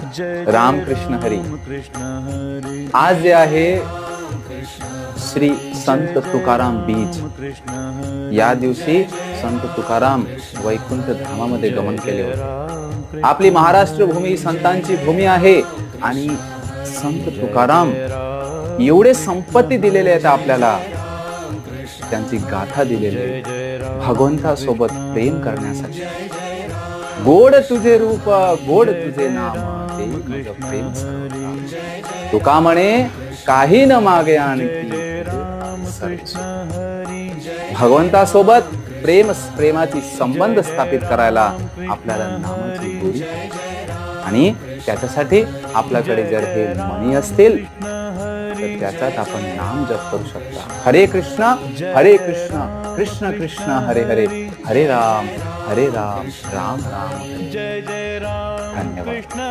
राम कृष्ण हरी. आज जे आहे श्री संत तुकाराम बीज. या दिवशी संत तुकाराम वैकुंठ धामामध्ये गमन केले होते. आपली महाराष्ट्र भूमी संतांची भूमी आहे आणि संत तुकाराम एवढे संपत्ती दिलेले आहेत आपल्याला, त्यांची गाथा दिलेली आहे भगवंतासोबत प्रेम करण्यासाठी. गोड तुझे रूप गोड तुझे नाम ते माझं प्रेम सर्वथा. तुका म्हणे काही न मागे आणखी. भगवंतासोबत प्रेमाची संबंध स्थापित करायला आपल्याला नामाची गोडी आणि त्याच्यासाठी आपल्याकडे जर हे मणी असतील तर त्याच्यात आपण नाम जप करू शकता. हरे कृष्ण कृष्ण कृष्ण हरे हरे, हरे राम राम राम. धन्यवाद.